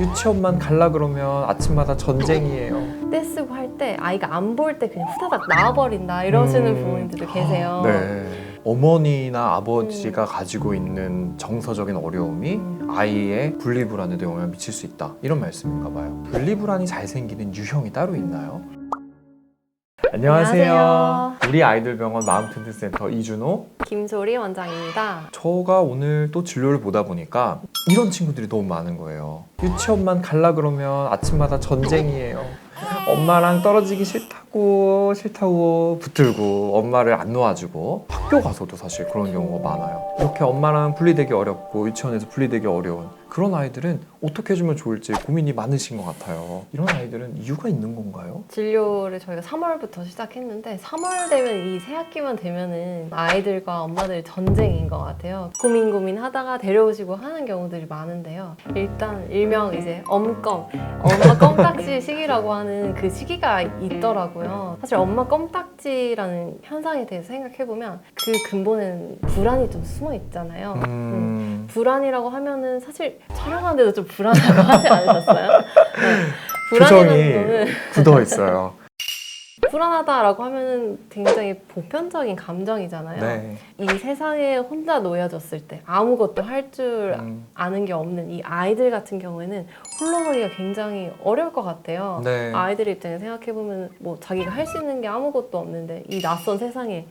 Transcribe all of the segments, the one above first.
유치원만 갈라 그러면 아침마다 전쟁이에요. 떼쓰고 할 때 아이가 안 볼 때 그냥 후다닥 나와버린다 이러시는 부모님들도 계세요. 네. 어머니나 아버지가 가지고 있는 정서적인 어려움이 아이의 분리불안에도 영향을 미칠 수 있다, 이런 말씀인가 봐요. 분리불안이 잘 생기는 유형이 따로 있나요? 안녕하세요. 안녕하세요. 우리 아이들 병원 마음튼튼센터 이준호, 김소리 원장입니다. 저가 오늘 또 진료를 보다 보니까 이런 친구들이 너무 많은 거예요. 유치원만 갈라 그러면 아침마다 전쟁이에요. 엄마랑 떨어지기 싫다고 붙들고 엄마를 안 놓아주고, 학교 가서도 사실 그런 경우가 많아요. 이렇게 엄마랑 분리되기 어렵고 유치원에서 분리되기 어려운 그런 아이들은 어떻게 해주면 좋을지 고민이 많으신 것 같아요. 이런 아이들은 이유가 있는 건가요? 진료를 저희가 3월부터 시작했는데 3월 되면 이 새학기만 되면은 아이들과 엄마들 전쟁인 것 같아요. 고민 하다가 데려오시고 하는 경우들이 많은데요. 일단 일명 이제 엄마 껌딱지 시기라고 하는 그 시기가 있더라고요. 사실 엄마 껌딱지라는 현상에 대해서 생각해보면 그 근본에는 불안이 좀 숨어 있잖아요. 불안이라고 하면은 사실 촬영하는데도 좀 불안하고 하지 않으셨어요? 네. 표정이 거는 굳어 있어요. 불안하다라고 하면은 굉장히 보편적인 감정이잖아요. 네. 이 세상에 혼자 놓여졌을 때 아무것도 할 줄 아는 게 없는 이 아이들 같은 경우에는 홀로서기가 굉장히 어려울 것 같아요. 네. 아이들 입장에 생각해보면 뭐 자기가 할 수 있는 게 아무것도 없는데 이 낯선 세상에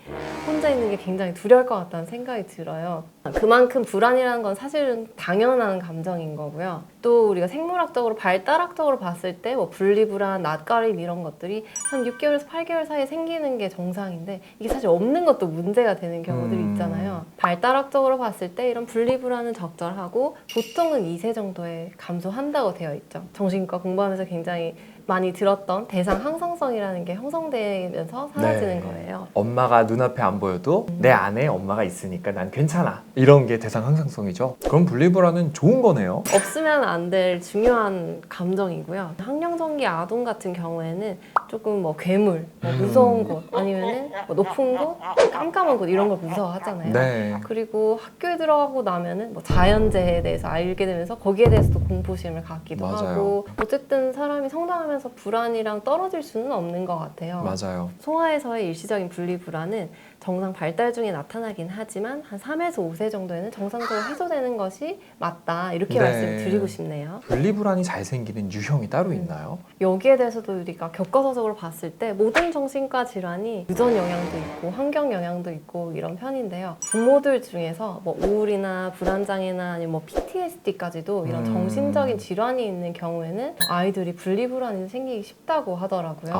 혼자 있는 게 굉장히 두려울 것 같다는 생각이 들어요. 그만큼 불안이라는 건 사실은 당연한 감정인 거고요. 또 우리가 생물학적으로 발달학적으로 봤을 때 뭐 분리불안, 낯가림 이런 것들이 한 6개월에서 8개월 사이에 생기는 게 정상인데 이게 사실 없는 것도 문제가 되는 경우들이 있잖아요. 발달학적으로 봤을 때 이런 분리불안은 적절하고 보통은 2세 정도에 감소한다고 되어 있죠. 정신과 공부하면서 굉장히 많이 들었던 대상 항상성이라는 게 형성되면서 사라지는 네. 거예요. 엄마가 눈앞에 안 보여도 내 안에 엄마가 있으니까 난 괜찮아, 이런 게 대상 항상성이죠. 그럼 분리불안은 좋은 거네요. 없으면 안 될 중요한 감정이고요. 학령정기 아동 같은 경우에는 조금 뭐 괴물, 뭐 무서운 곳, 아니면은 뭐 높은 곳, 깜깜한 곳 이런 걸 무서워하잖아요. 네. 그리고 학교에 들어가고 나면은 뭐 자연재해에 대해서 알게 되면서 거기에 대해서도 공포심을 갖기도 맞아요. 하고, 어쨌든 사람이 성장하면서 불안이랑 떨어질 수는 없는 것 같아요. 맞아요. 소아에서의 일시적인 분리불안은 정상 발달 중에 나타나긴 하지만 한 3에서 5세 정도에는 정상적으로 해소되는 것이 맞다, 이렇게 네. 말씀드리고 싶네요. 분리불안이 잘 생기는 유형이 따로 있나요? 여기에 대해서도 우리가 교과서적으로 봤을 때 모든 정신과 질환이 유전 영향도 있고 환경 영향도 있고 이런 편인데요. 부모들 중에서 뭐 우울이나 불안장애나 아니면 뭐 PTSD까지도 이런 정신적인 질환이 있는 경우에는 아이들이 분리불안이 생기기 쉽다고 하더라고요.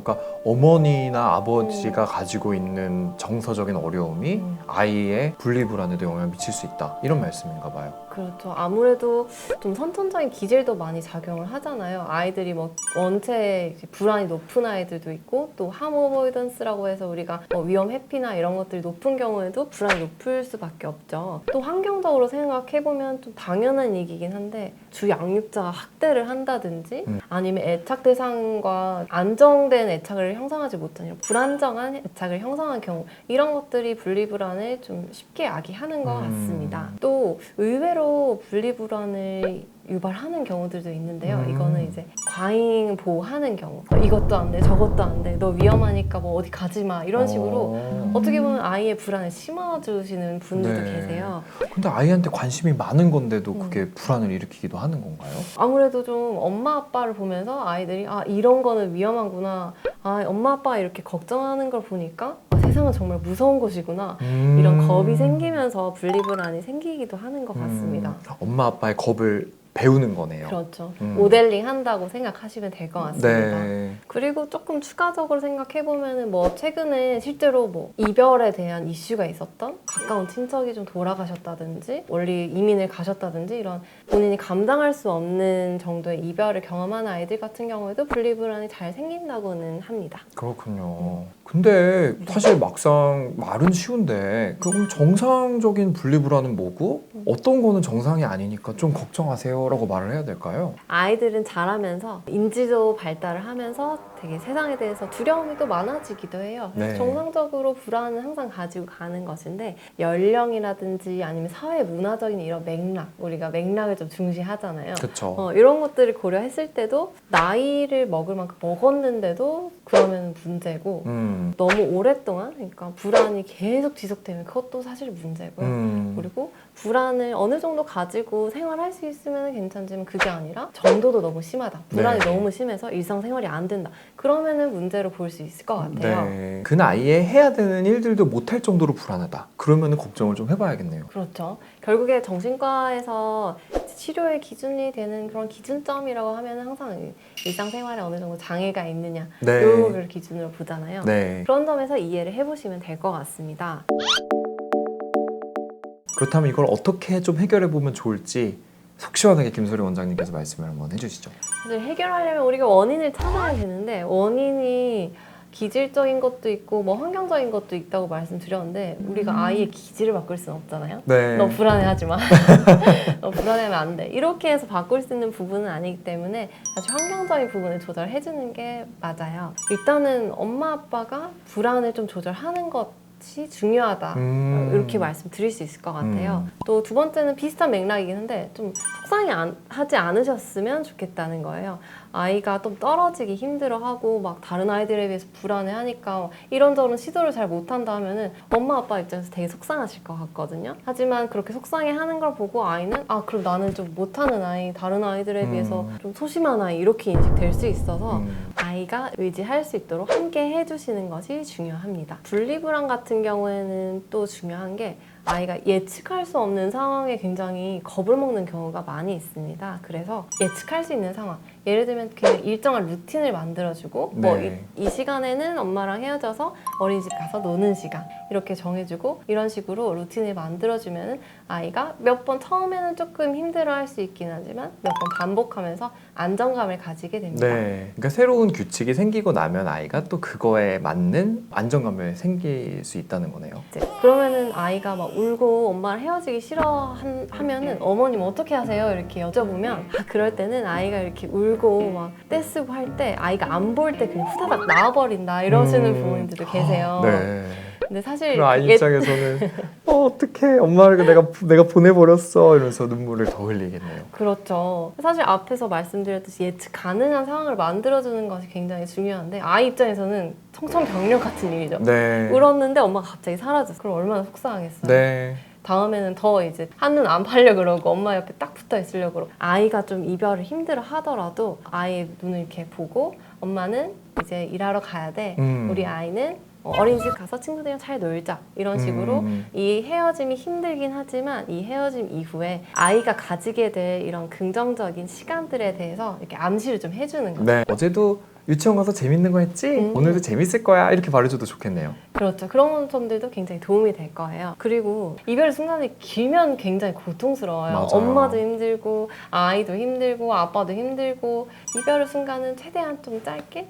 그러니까 어머니나 아버지가 가지고 있는 정서적인 어려움이 아이의 분리불안에도 영향을 미칠 수 있다, 이런 말씀인가 봐요. 그렇죠. 아무래도 좀 선천적인 기질도 많이 작용을 하잖아요. 아이들이 뭐 원체 이제 불안이 높은 아이들도 있고, 또 하모보이던스라고 해서 우리가 뭐 위험 회피나 이런 것들이 높은 경우에도 불안이 높을 수밖에 없죠. 또 환경적으로 생각해보면 좀 당연한 얘기긴 한데, 주 양육자가 학대를 한다든지 아니면 애착 대상과 안정된 애착을 형성하지 못한 불안정한 애착을 형성한 경우, 이런 것들이 분리불안을 좀 쉽게 야기하는 것 같습니다. 또 의외로 분리불안을 유발하는 경우들도 있는데요. 이거는 이제 과잉 보호하는 경우, 이것도 안 돼, 저것도 안 돼, 너 위험하니까 뭐 어디 가지 마, 이런 식으로 어떻게 보면 아이의 불안을 심어주시는 분들도 네. 계세요. 근데 아이한테 관심이 많은 건데도 그게 불안을 일으키기도 하는 건가요? 아무래도 좀 엄마 아빠를 보면서 아이들이 이런 거는 위험하구나, 엄마 아빠가 이렇게 걱정하는 걸 보니까 세상은 정말 무서운 곳이구나, 이런 겁이 생기면서 분리불안이 생기기도 하는 것 같습니다. 엄마 아빠의 겁을 배우는 거네요. 그렇죠. 모델링 한다고 생각하시면 될 것 같습니다. 네. 그리고 조금 추가적으로 생각해보면은 뭐 최근에 실제로 뭐 이별에 대한 이슈가 있었던, 가까운 친척이 좀 돌아가셨다든지 멀리 이민을 가셨다든지 이런 본인이 감당할 수 없는 정도의 이별을 경험한 아이들 같은 경우에도 분리불안이 잘 생긴다고는 합니다. 그렇군요. 근데 사실 막상 말은 쉬운데, 그럼 정상적인 분리불안은 뭐고 어떤 거는 정상이 아니니까 좀 걱정하세요 라고 말을 해야 될까요? 아이들은 자라면서 인지도 발달을 하면서 되게 세상에 대해서 두려움이 또 많아지기도 해요. 네. 정상적으로 불안은 항상 가지고 가는 것인데, 연령이라든지 아니면 사회 문화적인 이런 맥락, 우리가 맥락을 좀 중시하잖아요. 그렇죠. 이런 것들을 고려했을 때도 나이를 먹을 만큼 먹었는데도 그러면 문제고 너무 오랫동안 그러니까 불안이 계속 지속되면 그것도 사실 문제고요. 그리고 불안을 어느 정도 가지고 생활할 수 있으면 괜찮지만 그게 아니라 정도도 너무 심하다. 불안이 네. 너무 심해서 일상생활이 안 된다. 그러면은 문제로 볼 수 있을 것 같아요. 네. 그 나이에 해야 되는 일들도 못할 정도로 불안하다. 그러면 걱정을 좀 해봐야겠네요. 그렇죠. 결국에 정신과에서 치료의 기준이 되는 그런 기준점이라고 하면 항상 일상생활에 어느 정도 장애가 있느냐 네. 이걸 기준으로 보잖아요. 네. 그런 점에서 이해를 해보시면 될 것 같습니다. 그렇다면 이걸 어떻게 좀 해결해 보면 좋을지 속 시원하게 김소리 원장님께서 말씀을 한번 해주시죠. 사실 해결하려면 우리가 원인을 찾아야 되는데 원인이 기질적인 것도 있고 뭐 환경적인 것도 있다고 말씀드렸는데 우리가 아이의 기질을 바꿀 수는 없잖아요. 네. 너 불안해하지 마. 너 불안해하면 안 돼. 이렇게 해서 바꿀 수 있는 부분은 아니기 때문에 사실 환경적인 부분을 조절해주는 게 맞아요. 일단은 엄마 아빠가 불안을 좀 조절하는 것이 중요하다. 이렇게 말씀드릴 수 있을 것 같아요. 또 두 번째는 비슷한 맥락이긴 한데 좀 속상해하지 않으셨으면 좋겠다는 거예요. 아이가 좀 떨어지기 힘들어하고 막 다른 아이들에 비해서 불안해하니까 이런저런 시도를 잘 못한다 하면은 엄마 아빠 입장에서 되게 속상하실 것 같거든요. 하지만 그렇게 속상해하는 걸 보고 아이는 아 그럼 나는 좀 못하는 아이, 다른 아이들에 비해서 좀 소심한 아이 이렇게 인식될 수 있어서 아이가 의지할 수 있도록 함께 해주시는 것이 중요합니다. 분리불안 같은 경우에는 또 중요한 게 아이가 예측할 수 없는 상황에 굉장히 겁을 먹는 경우가 많이 있습니다. 그래서 예측할 수 있는 상황, 예를 들면 그냥 일정한 루틴을 만들어주고 네. 뭐 이 시간에는 엄마랑 헤어져서 어린이집 가서 노는 시간 이렇게 정해주고 이런 식으로 루틴을 만들어주면 아이가 몇 번 처음에는 조금 힘들어할 수 있긴 하지만 몇 번 반복하면서 안정감을 가지게 됩니다. 네. 그러니까 새로운 규칙이 생기고 나면 아이가 또 그거에 맞는 안정감을 생길 수 있다는 거네요. 이제 그러면은 아이가 막 울고 엄마랑 헤어지기 싫어하면은 어머님 어떻게 하세요? 이렇게 여쭤보면 아, 그럴 때는 아이가 이렇게 울고 막 떼쓰고 할 때 아이가 안 볼 때 그냥 후다닥 나와버린다 이러시는 부모님들도 계세요. 네. 근데 사실 그럼 아이 입장에서는 어떡해 엄마를 내가 보내버렸어 이러면서 눈물을 더 흘리겠네요. 그렇죠. 사실 앞에서 말씀드렸듯이 예측 가능한 상황을 만들어주는 것이 굉장히 중요한데 아이 입장에서는 청천벽력 같은 일이죠. 네. 울었는데 엄마가 갑자기 사라졌어. 그럼 얼마나 속상하겠어요. 네. 다음에는 더 이제 한눈 안 팔려 그러고 엄마 옆에 딱 붙어 있으려고 그러고 아이가 좀 이별을 힘들어 하더라도 아이의 눈을 이렇게 보고 엄마는 이제 일하러 가야 돼. 우리 아이는 어린이집 가서 친구들이랑 잘 놀자 이런 식으로 이 헤어짐이 힘들긴 하지만 이 헤어짐 이후에 아이가 가지게 될 이런 긍정적인 시간들에 대해서 이렇게 암시를 좀 해주는 거죠. 네. 어제도 유치원 가서 재밌는 거 했지? 오늘도 재밌을 거야 이렇게 말해줘도 좋겠네요. 그렇죠. 그런 점들도 굉장히 도움이 될 거예요. 그리고 이별 순간이 길면 굉장히 고통스러워요. 맞아요. 엄마도 힘들고 아이도 힘들고 아빠도 힘들고 이별 순간은 최대한 좀 짧게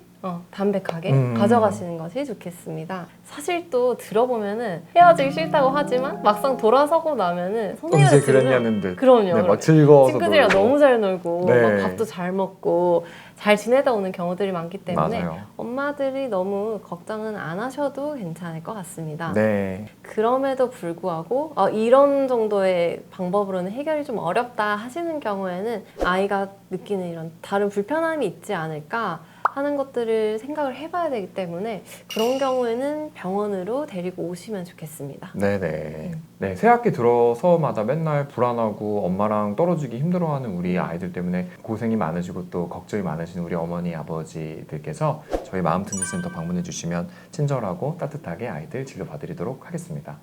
담백하게 가져가시는 것이 좋겠습니다. 사실 또 들어보면은 헤어지기 싫다고 하지만 막상 돌아서고 나면은 언제 그랬냐는 듯. 그럼요. 네, 막 즐거워서 친구들이랑 놀고. 너무 잘 놀고 네. 막 밥도 잘 먹고 잘 지내다 오는 경우들이 많기 때문에 맞아요. 엄마들이 너무 걱정은 안 하셔도 괜찮을 것 같습니다. 네. 그럼에도 불구하고 이런 정도의 방법으로는 해결이 좀 어렵다 하시는 경우에는 아이가 느끼는 이런 다른 불편함이 있지 않을까 하는 것들을 생각을 해봐야 되기 때문에 그런 경우에는 병원으로 데리고 오시면 좋겠습니다. 네네. 네, 새학기 들어서마다 맨날 불안하고 엄마랑 떨어지기 힘들어하는 우리 아이들 때문에 고생이 많으시고 또 걱정이 많으신 우리 어머니 아버지들께서 저희 마음튼지 센터 방문해 주시면 친절하고 따뜻하게 아이들 진료받으리도록 하겠습니다.